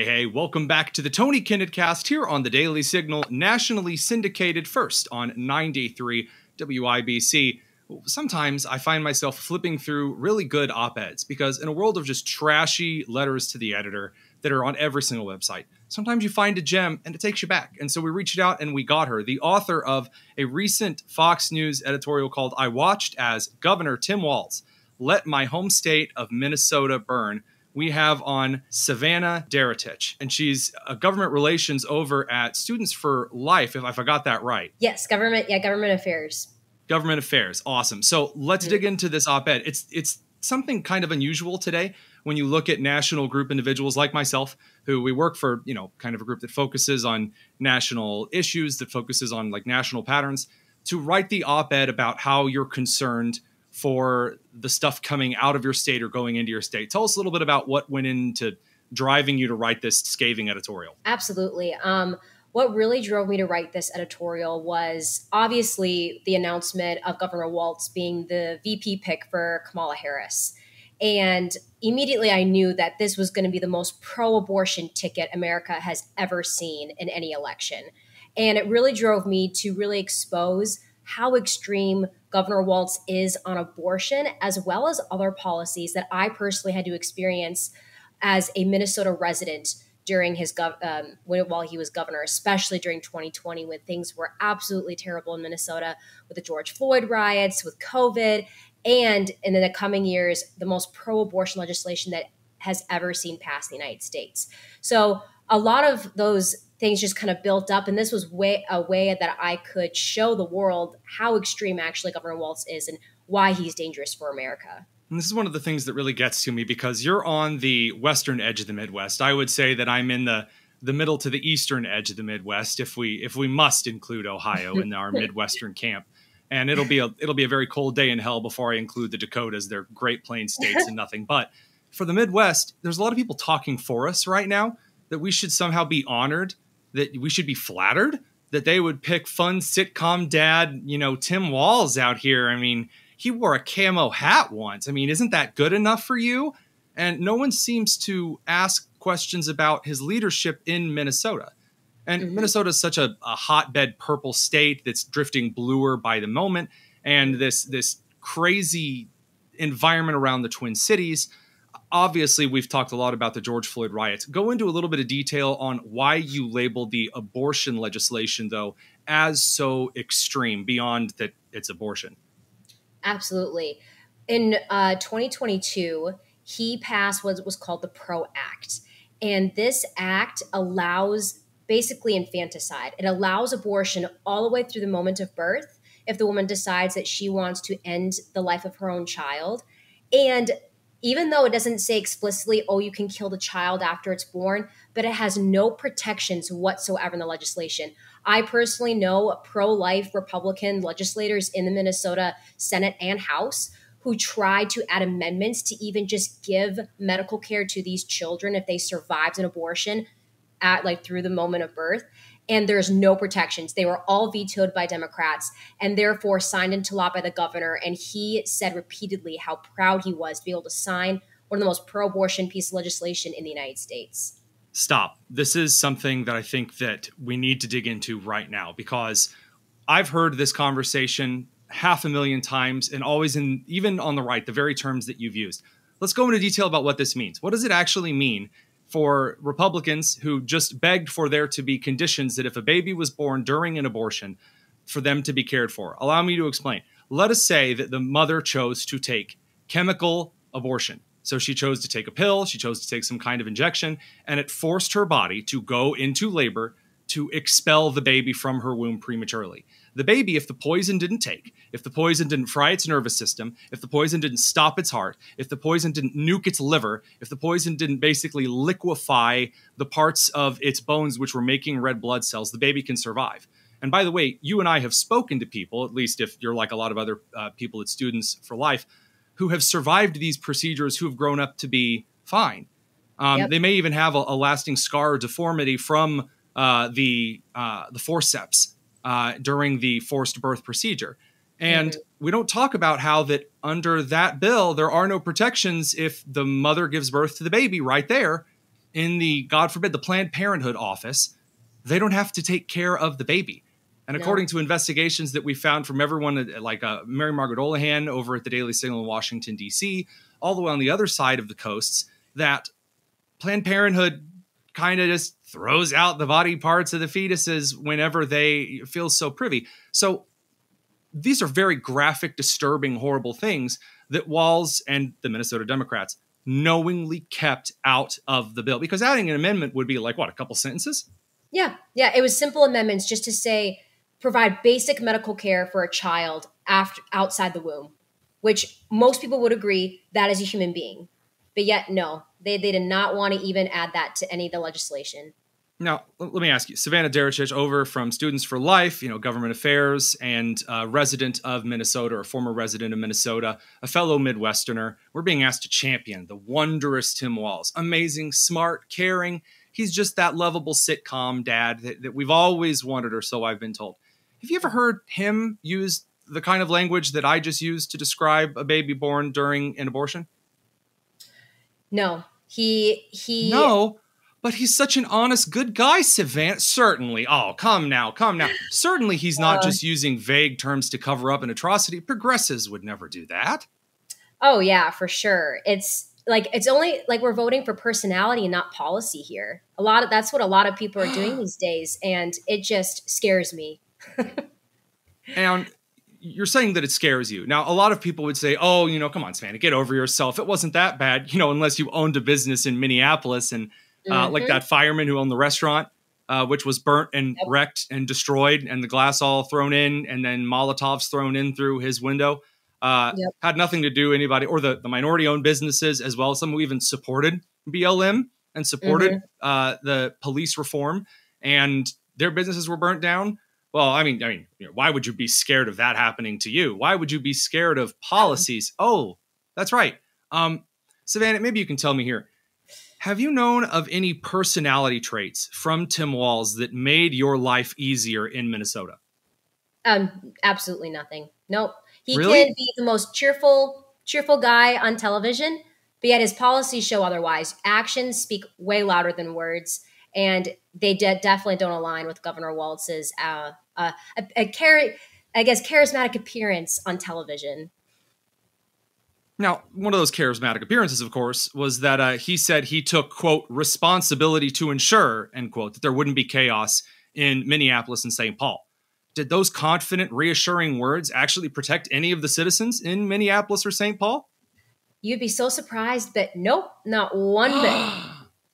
Hey, welcome back to the Tony Kinnett Cast here on the Daily Signal, nationally syndicated first on 93 WIBC. Sometimes I find myself flipping through really good op-eds because in a world of just trashy letters to the editor that are on every single website, sometimes you find a gem and it takes you back. And so we reached out and we got her, the author of a recent Fox News editorial called I Watched as Governor Tim Walz Let My Home State of Minnesota Burn. We have on Savanna Deretich, and she's a government relations over at Students for Life, if I got that right. Yes, government affairs. Government affairs, awesome. So let's dig into this op-ed. It's something kind of unusual today when you look at national group individuals like myself, who we work for, kind of a group that focuses on national issues, that focuses on like national patterns, to write the op-ed about how you're concerned for the stuff coming out of your state or going into your state. Tell us a little bit about what went into driving you to write this scathing editorial. Absolutely. What really drove me to write this editorial was obviously the announcement of Governor Walz being the VP pick for Kamala Harris. And immediately I knew that this was going to be the most pro-abortion ticket America has ever seen in any election. And it really drove me to really expose how extreme Governor Walz is on abortion, as well as other policies that I personally had to experience as a Minnesota resident during his while he was governor, especially during 2020 when things were absolutely terrible in Minnesota with the George Floyd riots, with COVID, and in the coming years, the most pro-abortion legislation that has ever seen pass the United States. So a lot of those things just kind of built up. And this was a way that I could show the world how extreme actually Governor Walz is and why he's dangerous for America. And this is one of the things that really gets to me because you're on the western edge of the Midwest. I would say that I'm in the middle to the eastern edge of the Midwest, if we must include Ohio in our Midwestern camp. And it'll be a very cold day in hell before I include the Dakotas. They're Great Plains states and nothing. But for the Midwest, there's a lot of people talking for us right now that we should somehow be honored, that we should be flattered that they would pick fun sitcom dad, Tim Walz out here. I mean, he wore a camo hat once. I mean, isn't that good enough for you? And no one seems to ask questions about his leadership in Minnesota. And Minnesota is such a hotbed purple state that's drifting bluer by the moment. And this crazy environment around the Twin Cities. Obviously, we've talked a lot about the George Floyd riots. Go into a little bit of detail on why you labeled the abortion legislation, though, as so extreme beyond that it's abortion. Absolutely. In 2022, he passed what was called the PRO Act. And this act allows basically infanticide. It allows abortion all the way through the moment of birth if the woman decides that she wants to end the life of her own child. And even though it doesn't say explicitly, oh, you can kill the child after it's born, but it has no protections whatsoever in the legislation. I personally know pro-life Republican legislators in the Minnesota Senate and House who tried to add amendments to even just give medical care to these children if they survived an abortion through the moment of birth. And there's no protections. They were all vetoed by Democrats and therefore signed into law by the governor. And he said repeatedly how proud he was to be able to sign one of the most pro-abortion pieces of legislation in the United States. Stop. This is something that I think that we need to dig into right now because I've heard this conversation 500,000 times and always even on the right, the very terms that you've used. Let's go into detail about what this means. What does it actually mean for Republicans who just begged for there to be conditions that if a baby was born during an abortion, for them to be cared for? Allow me to explain. Let us say that the mother chose to take chemical abortion. So she chose to take a pill, she chose to take some kind of injection, and it forced her body to go into labor to expel the baby from her womb prematurely. The baby, if the poison didn't take, if the poison didn't fry its nervous system, if the poison didn't stop its heart, if the poison didn't nuke its liver, if the poison didn't basically liquefy the parts of its bones which were making red blood cells, the baby can survive. And by the way, you and I have spoken to people, at least if you're like a lot of other people at Students for Life, who have survived these procedures, who have grown up to be fine. They may even have a lasting scar or deformity from the forceps during the forced birth procedure. And we don't talk about how that under that bill, there are no protections if the mother gives birth to the baby right there. in the, God forbid, the Planned Parenthood office, they don't have to take care of the baby. And according to investigations that we found from everyone like Mary Margaret Olahan over at the Daily Signal in Washington, D.C., all the way on the other side of the coasts, that Planned Parenthood kind of just throws out the body parts of the fetuses whenever they feel so privy. So these are very graphic, disturbing, horrible things that Walz and the Minnesota Democrats knowingly kept out of the bill, because adding an amendment would be like, what, a couple sentences? Yeah. It was simple amendments just to say, provide basic medical care for a child outside the womb, which most people would agree that is a human being. But yet, no, they did not want to even add that to any of the legislation. Now, let me ask you, Savanna Deretich, over from Students for Life, government affairs, and resident of Minnesota, or former resident of Minnesota, a fellow Midwesterner, we're being asked to champion the wondrous Tim Walz. Amazing, smart, caring. He's just that lovable sitcom dad that we've always wanted, or so I've been told. Have you ever heard him use the kind of language that I just used to describe a baby born during an abortion? No. No, but he's such an honest, good guy, Savanna. Certainly. Oh, come now. Certainly he's not just using vague terms to cover up an atrocity. Progressives would never do that. Oh, yeah, for sure. It's only like we're voting for personality and not policy here. That's what a lot of people are doing these days, and it just scares me. And you're saying that it scares you. Now, a lot of people would say, oh, come on, Savanna, get over yourself. It wasn't that bad, unless you owned a business in Minneapolis and like that fireman who owned the restaurant, which was burnt and wrecked and destroyed, and the glass all thrown in, and then Molotovs thrown in through his window. Had nothing to do anybody, or the minority-owned businesses as well. Some who even supported BLM and supported the police reform, and their businesses were burnt down. Well, I mean, why would you be scared of that happening to you? Why would you be scared of policies? Oh, that's right. Savanna, maybe you can tell me here. Have you known of any personality traits from Tim Walz that made your life easier in Minnesota? Absolutely nothing. Nope. He Really? can be the most cheerful guy on television, but yet his policies show otherwise. Actions speak way louder than words, and they definitely don't align with Governor Walz's charismatic appearance on television. Now, one of those charismatic appearances, of course, was that he said he took, quote, responsibility to ensure, end quote, that there wouldn't be chaos in Minneapolis and St. Paul. Did those confident, reassuring words actually protect any of the citizens in Minneapolis or St. Paul? You'd be so surprised, but nope, not one bit.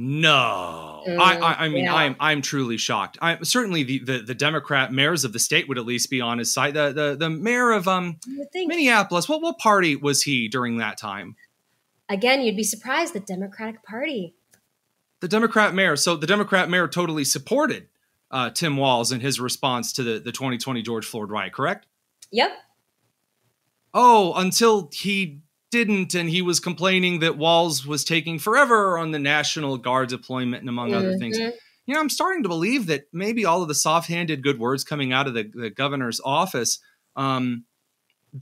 No. I'm truly shocked. Certainly the Democrat mayors of the state would at least be on his side. The mayor of Minneapolis, what party was he during that time? Again, you'd be surprised, the Democratic Party. The Democrat mayor. So the Democrat mayor totally supported Tim Walz in his response to the 2020 George Floyd riot, correct? Yep. Oh, until he didn't, and he was complaining that Walz was taking forever on the National Guard deployment and among other things. I'm starting to believe that maybe all of the soft-handed good words coming out of the governor's office don't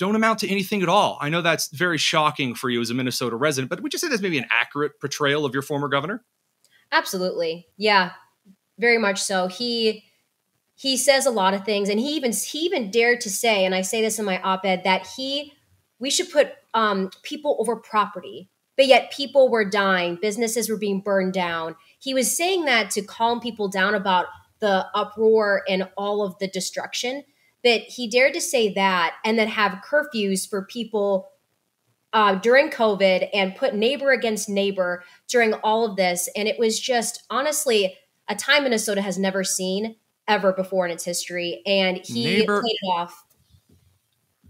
amount to anything at all. I know that's very shocking for you as a Minnesota resident, but would you say that's maybe an accurate portrayal of your former governor? Absolutely. Yeah, very much so. He says a lot of things, and he even dared to say, and I say this in my op-ed, that we should put people over property, but yet people were dying, businesses were being burned down. He was saying that to calm people down about the uproar and all of the destruction, but he dared to say that and then have curfews for people during COVID and put neighbor against neighbor during all of this. And it was just, honestly, a time Minnesota has never seen ever before in its history. And he played it off.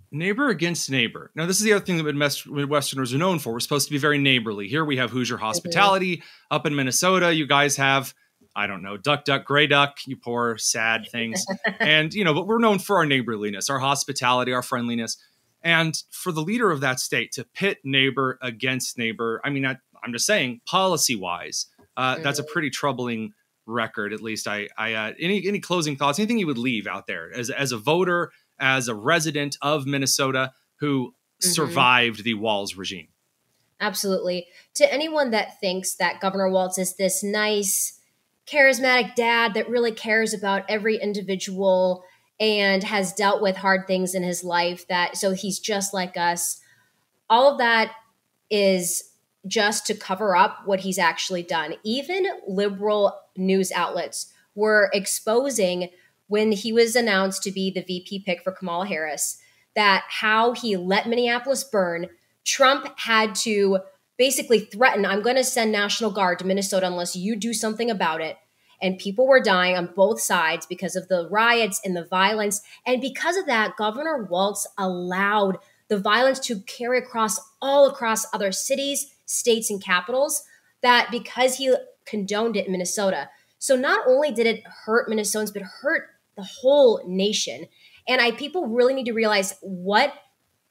Neighbor against neighbor. Now, this is the other thing that Midwesterners are known for. We're supposed to be very neighborly. Here we have Hoosier hospitality. Up in Minnesota, you guys have, I don't know, duck, duck, gray duck, you poor, sad things. And, but we're known for our neighborliness, our hospitality, our friendliness. And for the leader of that state to pit neighbor against neighbor, I mean, I'm just saying, policy-wise, that's a pretty troubling record. At least any closing thoughts, anything you would leave out there as a voter, as a resident of Minnesota who survived the Walz regime? Absolutely. To anyone that thinks that Governor Walz is this nice, charismatic dad that really cares about every individual and has dealt with hard things in his life, that so he's just like us, all of that is just to cover up what he's actually done. Even liberal news outlets were exposing, when he was announced to be the VP pick for Kamala Harris, that how he let Minneapolis burn. Trump had to basically threaten, I'm going to send National Guard to Minnesota unless you do something about it. And people were dying on both sides because of the riots and the violence. And because of that, Governor Walz allowed the violence to carry all across other cities, states, and capitals, that because he condoned it in Minnesota. So not only did it hurt Minnesotans, but hurt the whole nation. And people really need to realize what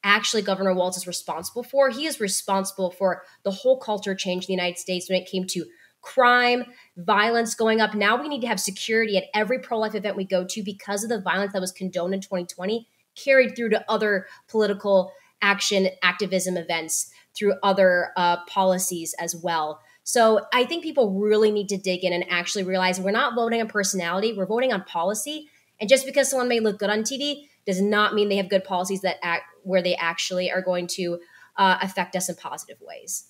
actually Governor Walz is responsible for. He is responsible for the whole culture change in the United States when it came to crime, violence going up. Now we need to have security at every pro-life event we go to because of the violence that was condoned in 2020, carried through to other political action, activism events, through other policies as well. So I think people really need to dig in and actually realize we're not voting on personality, we're voting on policy. And just because someone may look good on TV does not mean they have good policies that where they actually are going to affect us in positive ways.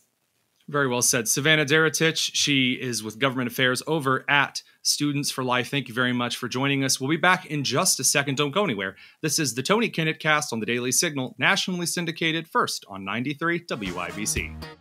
Very well said. Savanna Deretich, she is with Government Affairs over at Students for Life. Thank you very much for joining us. We'll be back in just a second. Don't go anywhere. This is the Tony Kinnett Cast on the Daily Signal, nationally syndicated, first on 93 WIBC.